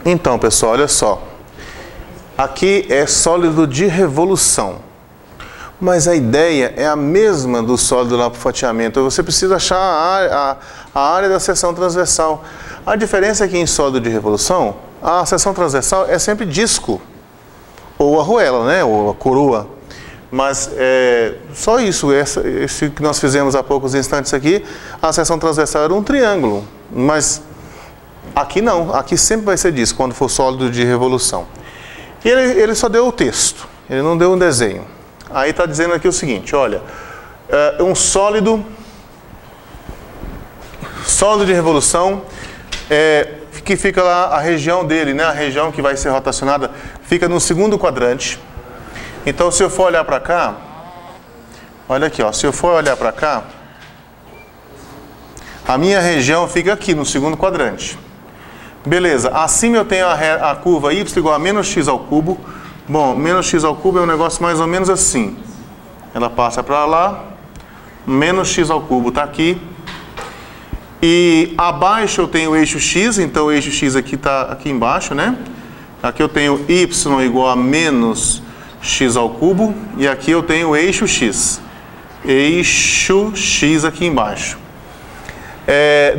Então, pessoal, olha só. Aqui é sólido de revolução. Mas a ideia é a mesma do sólido lá para o fatiamento. Você precisa achar a área da seção transversal. A diferença é que em sólido de revolução, a seção transversal é sempre disco. Ou arruela, né? Ou a coroa. Mas só isso. Esse que nós fizemos há poucos instantes aqui, a seção transversal era um triângulo. Mas aqui não. Aqui sempre vai ser disco, quando for sólido de revolução. E ele só deu o texto. Ele não deu um desenho. Aí está dizendo aqui o seguinte, olha, um sólido de revolução, que fica lá a região dele, né, a região que vai ser rotacionada, fica no segundo quadrante. Então, se eu for olhar para cá, olha aqui, ó, se eu for olhar para cá, a minha região fica aqui no segundo quadrante. Beleza, acima eu tenho a curva y igual a menos x ao cubo. Bom, menos x ao cubo é um negócio mais ou menos assim. Ela passa para lá, menos x ao cubo está aqui. E abaixo eu tenho o eixo x, então o eixo x aqui está aqui embaixo, né? Aqui eu tenho y igual a menos x ao cubo. E aqui eu tenho o eixo x. Eixo x aqui embaixo.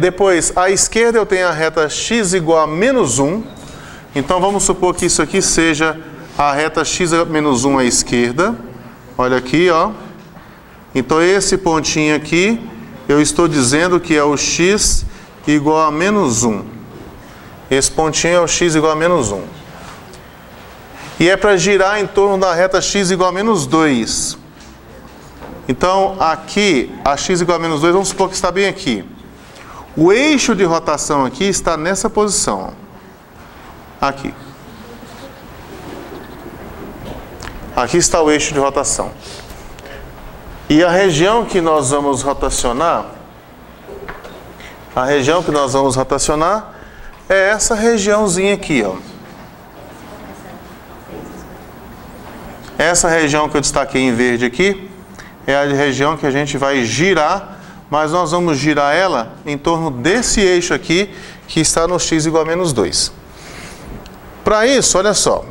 Depois, à esquerda eu tenho a reta x igual a menos 1. Então vamos supor que isso aqui seja a reta x menos 1 à esquerda. Olha aqui, ó. Então esse pontinho aqui, eu estou dizendo que é o x igual a menos 1. Esse pontinho é o x igual a menos 1. E é para girar em torno da reta x igual a menos 2. Então aqui, a x igual a menos 2, vamos supor que está bem aqui. O eixo de rotação aqui está nessa posição. Aqui. Aqui está o eixo de rotação. E a região que nós vamos rotacionar, é essa regiãozinha aqui, ó. Essa região que eu destaquei em verde aqui, é a região que a gente vai girar, mas nós vamos girar ela em torno desse eixo aqui, que está no x igual a menos 2. Para isso, olha só.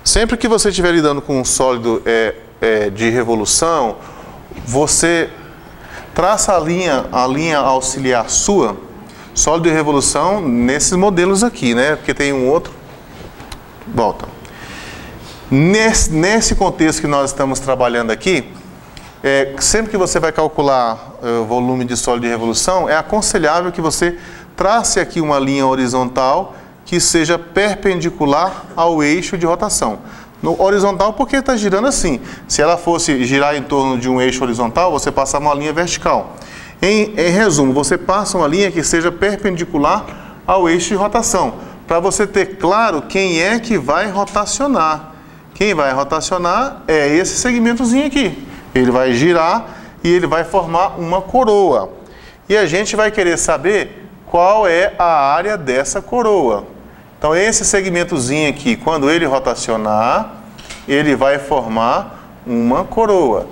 Sempre que você estiver lidando com um sólido de revolução, você traça a linha auxiliar sua, sólido de revolução, nesses modelos aqui, né? Porque tem um outro. Volta. Nesse contexto que nós estamos trabalhando aqui, sempre que você vai calcular o volume de sólido de revolução, é aconselhável que você trace aqui uma linha horizontal que seja perpendicular ao eixo de rotação. No horizontal porque está girando assim. Se ela fosse girar em torno de um eixo horizontal, você passa uma linha vertical. Em resumo, você passa uma linha que seja perpendicular ao eixo de rotação, para você ter claro quem é que vai rotacionar. Quem vai rotacionar é esse segmentozinho aqui. Ele vai girar e ele vai formar uma coroa. E a gente vai querer saber qual é a área dessa coroa. Então esse segmentozinho aqui, quando ele rotacionar, ele vai formar uma coroa.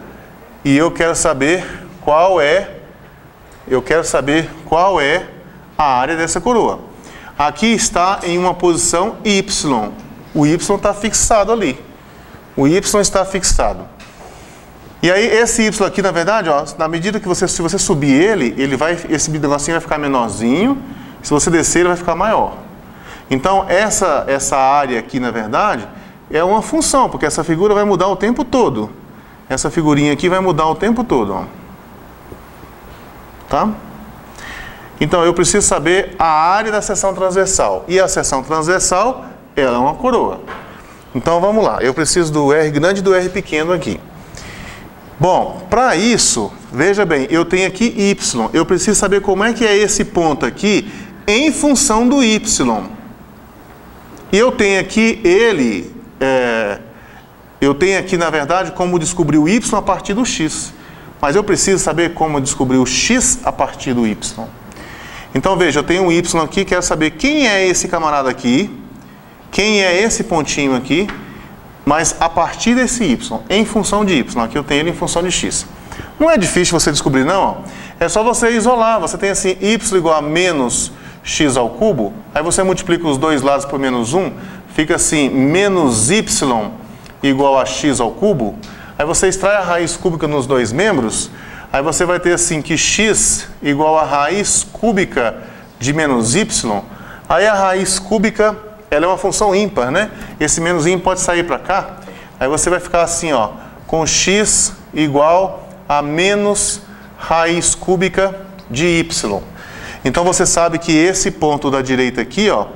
E eu quero saber qual é a área dessa coroa. Aqui está em uma posição Y. O Y está fixado ali. O Y está fixado. E aí esse Y aqui, na verdade, ó, na medida que se você subir esse negocinho vai ficar menorzinho. Se você descer, ele vai ficar maior. Então essa área aqui, na verdade, é uma função, porque essa figura vai mudar o tempo todo. Essa figurinha aqui vai mudar o tempo todo, ó. Tá? Então eu preciso saber a área da seção transversal. E a seção transversal, ela é uma coroa. Então vamos lá, eu preciso do R grande e do R pequeno aqui. Bom, para isso, veja bem, eu tenho aqui Y. Eu preciso saber como é que é esse ponto aqui em função do Y. E eu tenho aqui na verdade, como descobrir o Y a partir do X. Mas eu preciso saber como descobrir o X a partir do Y. Então veja, eu tenho um Y aqui, quero saber quem é esse camarada aqui, quem é esse pontinho aqui, mas a partir desse Y, em função de Y. Aqui eu tenho ele em função de X. Não é difícil você descobrir, não. Ó. É só você isolar. Você tem assim, y igual a menos x ao cubo. Aí você multiplica os dois lados por menos 1. Fica assim, menos y igual a x ao cubo. Aí você extrai a raiz cúbica nos dois membros. Aí você vai ter assim que x igual a raiz cúbica de menos y. Aí a raiz cúbica, ela é uma função ímpar, né? Esse menos i pode sair para cá. Aí você vai ficar assim, ó, com x igual a menos raiz cúbica de y. Então você sabe que esse ponto da direita aqui, ó,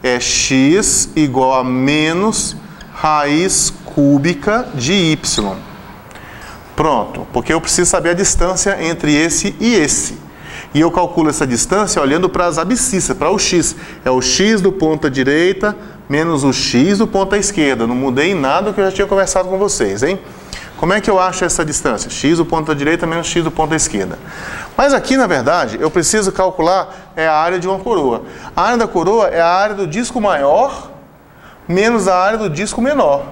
é x igual a menos raiz cúbica de y. Pronto, porque eu preciso saber a distância entre esse e esse. E eu calculo essa distância olhando para as abscissas, para o x. É o x do ponto à direita menos o x do ponto à esquerda. Não mudei em nada do que eu já tinha conversado com vocês, hein? Como é que eu acho essa distância? X do ponto à direita menos x do ponto à esquerda. Mas aqui, na verdade, eu preciso calcular a área de uma coroa. A área da coroa é a área do disco maior menos a área do disco menor.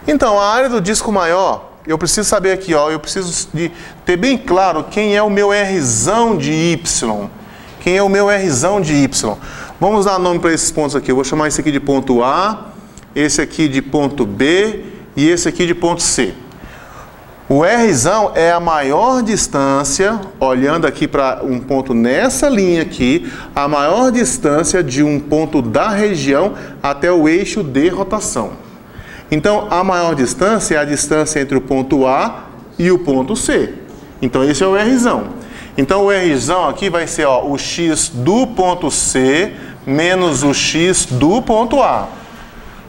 Então, a área do disco maior, eu preciso saber aqui, ó, eu preciso de ter bem claro quem é o meu Rzão de y. Quem é o meu Rzão de y. Vamos dar nome para esses pontos aqui. Eu vou chamar esse aqui de ponto A, esse aqui de ponto B e esse aqui de ponto C. O Rzão é a maior distância, olhando aqui para um ponto nessa linha aqui, a maior distância de um ponto da região até o eixo de rotação. Então, a maior distância é a distância entre o ponto A e o ponto C. Então, esse é o Rzão. Então, o Rzão aqui vai ser, ó, o x do ponto C menos o x do ponto A.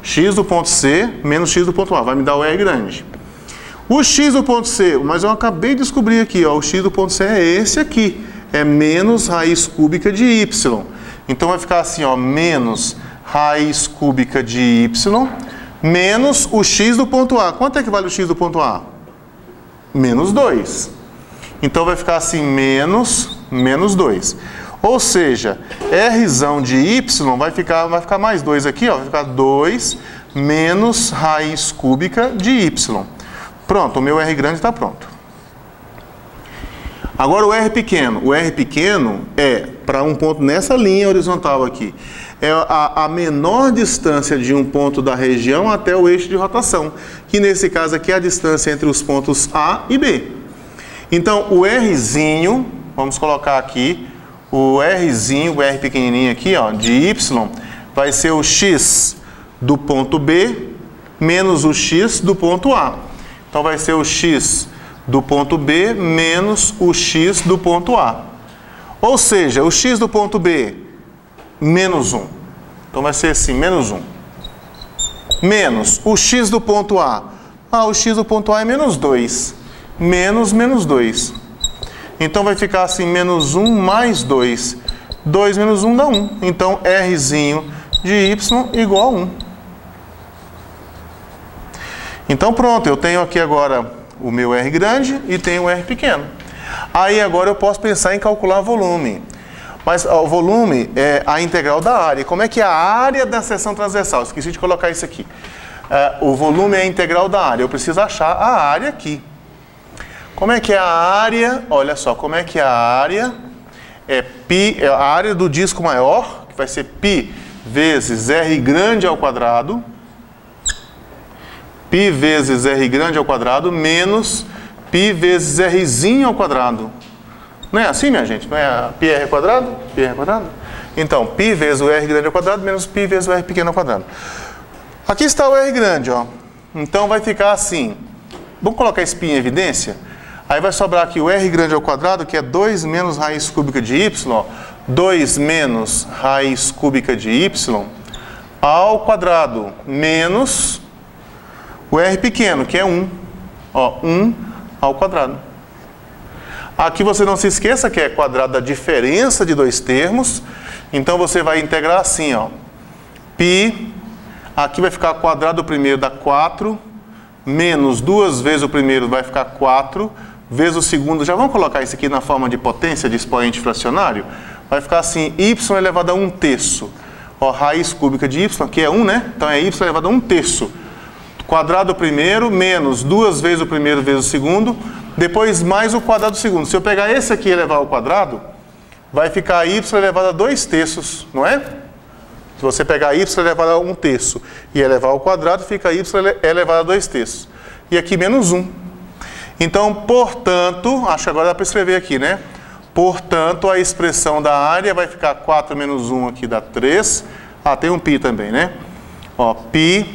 X do ponto C menos x do ponto A. Vai me dar o R grande. O x do ponto C, mas eu acabei de descobrir aqui, ó, o x do ponto C é esse aqui. É menos raiz cúbica de y. Então, vai ficar assim, ó, menos raiz cúbica de y menos o x do ponto A. Quanto é que vale o x do ponto A? Menos 2. Então, vai ficar assim, menos 2. Ou seja, Rzão de y vai ficar mais 2 aqui, ó, vai ficar 2 menos raiz cúbica de y. Pronto, o meu R grande está pronto. Agora o R pequeno. O R pequeno é para um ponto nessa linha horizontal aqui. É a menor distância de um ponto da região até o eixo de rotação, que nesse caso aqui é a distância entre os pontos A e B. Então, o Rzinho, vamos colocar aqui, o Rzinho, o R pequenininho aqui, ó, de Y, vai ser o x do ponto B menos o x do ponto A. Então, vai ser o x do ponto B menos o x do ponto A. Ou seja, o x do ponto B, menos 1. Então, vai ser assim, menos 1. Menos o x do ponto A. Ah, o x do ponto A é menos 2. Menos 2. Então, vai ficar assim, menos 1 mais 2. 2 menos 1 dá 1. Então, Rzinho de y igual a 1. Então, pronto, eu tenho aqui agora o meu R grande e tenho o R pequeno. Aí, agora eu posso pensar em calcular volume. Mas ó, o volume é a integral da área. Como é que é a área da seção transversal? Esqueci de colocar isso aqui. O volume é a integral da área. Eu preciso achar a área aqui. Como é que é a área? Olha só, como é que é a área? É π, é a área do disco maior, que vai ser π vezes R grande ao quadrado. π vezes R grande ao quadrado menos π vezes Rzinho ao quadrado. Não é assim, minha gente? Não é πr ao quadrado? πr ao quadrado? Então, π vezes o R grande ao quadrado menos π vezes o R pequeno ao quadrado. Aqui está o R grande, ó. Então, vai ficar assim. Vamos colocar esse π em evidência? Aí vai sobrar aqui o R grande ao quadrado, que é 2 menos raiz cúbica de y, ó. 2 menos raiz cúbica de y ao quadrado menos o R pequeno, que é 1. Ó, 1 ao quadrado. Aqui você não se esqueça que é quadrado da diferença de dois termos. Então você vai integrar assim, ó. π, aqui vai ficar quadrado do primeiro dá 4, menos 2 vezes o primeiro vai ficar 4, vezes o segundo, já vamos colocar isso aqui na forma de potência de expoente fracionário? Vai ficar assim, y elevado a 1/3. Ó, raiz cúbica de y, que é 1, né? Então é y elevado a 1/3. Quadrado do primeiro, menos 2 vezes o primeiro vezes o segundo, depois mais o quadrado do segundo. Se eu pegar esse aqui e elevar ao quadrado, vai ficar y elevado a 2/3, não é? Se você pegar y elevado a 1/3 e elevar ao quadrado, fica y elevado a 2/3. E aqui menos 1. Então, portanto, acho que agora dá para escrever aqui, né? Portanto, a expressão da área vai ficar 4 menos 1 aqui dá 3. Ah, tem um π também, né? Ó, π.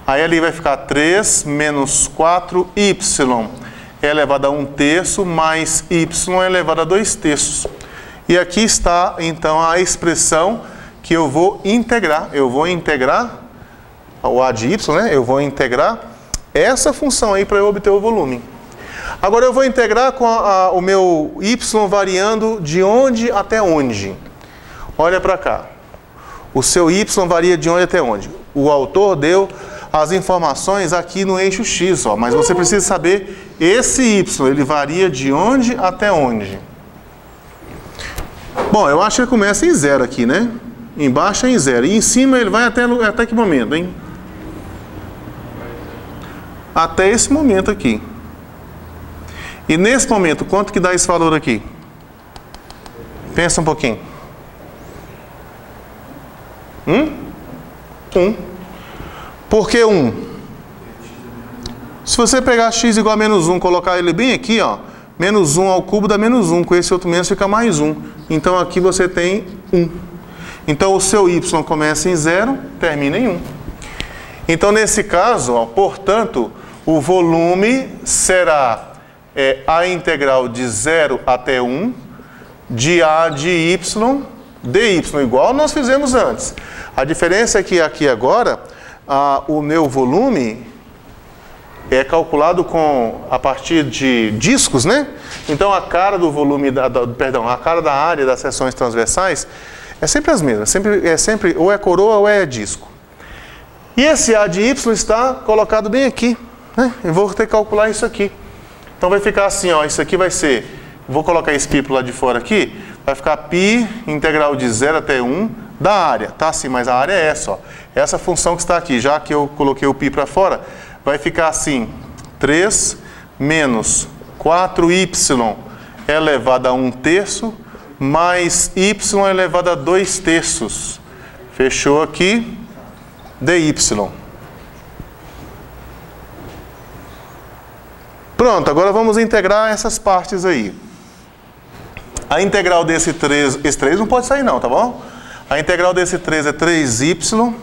Aí ali vai ficar 3 menos 4y elevado a 1/3 mais y elevado a 2/3. E aqui está, então, a expressão que eu vou integrar. Eu vou integrar o a de y, né? Eu vou integrar essa função aí para eu obter o volume. Agora eu vou integrar com o meu y variando de onde até onde. Olha para cá. O seu y varia de onde até onde? O autor deu as informações aqui no eixo x, ó, mas você precisa saber esse y, ele varia de onde até onde. Bom, eu acho que ele começa em 0 aqui, né? Embaixo é em 0. E em cima ele vai até que momento, hein? Até esse momento aqui. E nesse momento, quanto que dá esse valor aqui? Pensa um pouquinho. 1. Por que 1? Se você pegar x igual a menos 1, colocar ele bem aqui, ó, menos 1 ao cubo dá menos 1, com esse outro menos fica mais 1. Então aqui você tem 1. Então o seu y começa em 0, termina em 1. Então nesse caso, ó, portanto, o volume será a integral de 0 até 1 de a de y dy, igual nós fizemos antes. A diferença é que aqui agora, o meu volume é calculado a partir de discos, né? Então a cara do volume, a cara da área das seções transversais é sempre as mesmas, sempre ou é coroa ou é disco. E esse a de y está colocado bem aqui, né? Eu vou ter que calcular isso aqui. Então vai ficar assim, ó, isso aqui vai ser, vou colocar esse π pro lado de fora aqui, vai ficar π integral de 0 até 1 da área, tá assim, mas a área é essa, ó. Essa função que está aqui, já que eu coloquei o π para fora, vai ficar assim, 3 menos 4y elevado a 1/3 mais y elevado a 2/3. Fechou aqui, dy. Pronto, agora vamos integrar essas partes aí. A integral desse 3, esse 3 não pode sair não, tá bom? A integral desse 3 é 3y,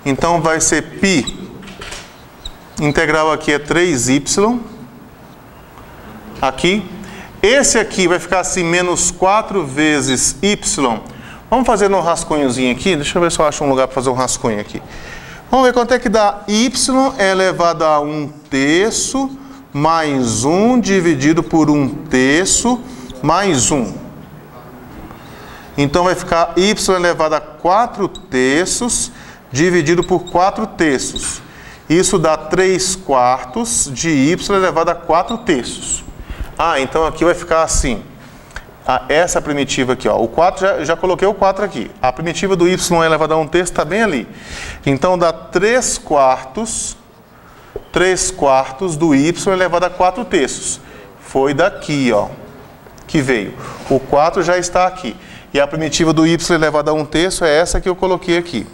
então vai ser π. Integral aqui é 3y. Aqui. Esse aqui vai ficar assim, menos 4 vezes y. Vamos fazer um rascunhozinho aqui. Deixa eu ver se eu acho um lugar para fazer um rascunho aqui. Vamos ver quanto é que dá y elevado a 1/3 mais 1 dividido por 1/3 mais 1. Então vai ficar y elevado a 4/3 dividido por 4/3. Isso dá 3/4 de y elevado a 4/3. Ah, então aqui vai ficar assim. Essa primitiva aqui, ó. O 4, já coloquei o 4 aqui. A primitiva do y elevado a 1/3 está bem ali. Então dá 3/4 do y elevado a 4/3. Foi daqui, ó, que veio. O 4 já está aqui. E a primitiva do y elevado a 1/3 é essa que eu coloquei aqui,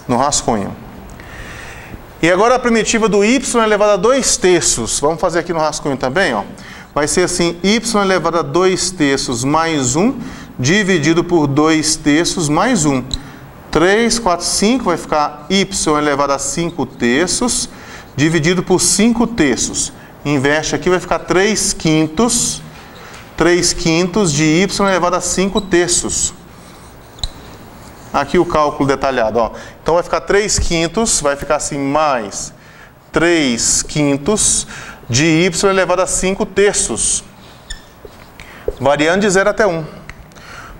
no rascunho. E agora a primitiva do y elevado a 2/3. Vamos fazer aqui no rascunho também, ó. Vai ser assim, y elevado a 2/3 mais 1 dividido por 2/3 mais 1. 3, 4, 5 vai ficar y elevado a 5/3 dividido por 5/3. Inverte aqui, vai ficar 3/5 de y elevado a 5/3. Aqui o cálculo detalhado, ó. Então vai ficar 3/5, vai ficar assim, mais 3/5 de y elevado a 5/3. Variando de 0 até 1.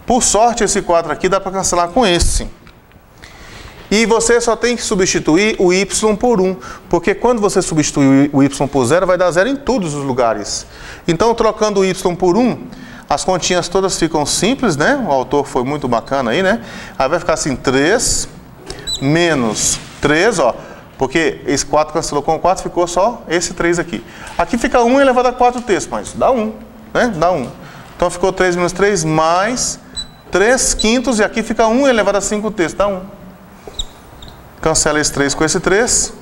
Por sorte, esse 4 aqui dá para cancelar com esse. E você só tem que substituir o y por 1. Porque quando você substituir o y por 0, vai dar 0 em todos os lugares. Então, trocando o y por 1, as continhas todas ficam simples, né? O autor foi muito bacana aí, né? Aí vai ficar assim, 3 menos 3, ó. Porque esse 4 cancelou com 4, ficou só esse 3 aqui. Aqui fica 1 elevado a 4 terços, mas dá 1, né? Dá 1. Então ficou 3 menos 3 mais 3 quintos, e aqui fica 1 elevado a 5 terços, dá 1. Cancela esse 3 com esse 3.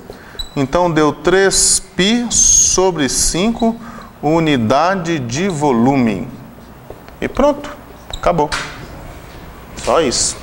Então deu 3π sobre 5 unidade de volume. E pronto, acabou. Só isso.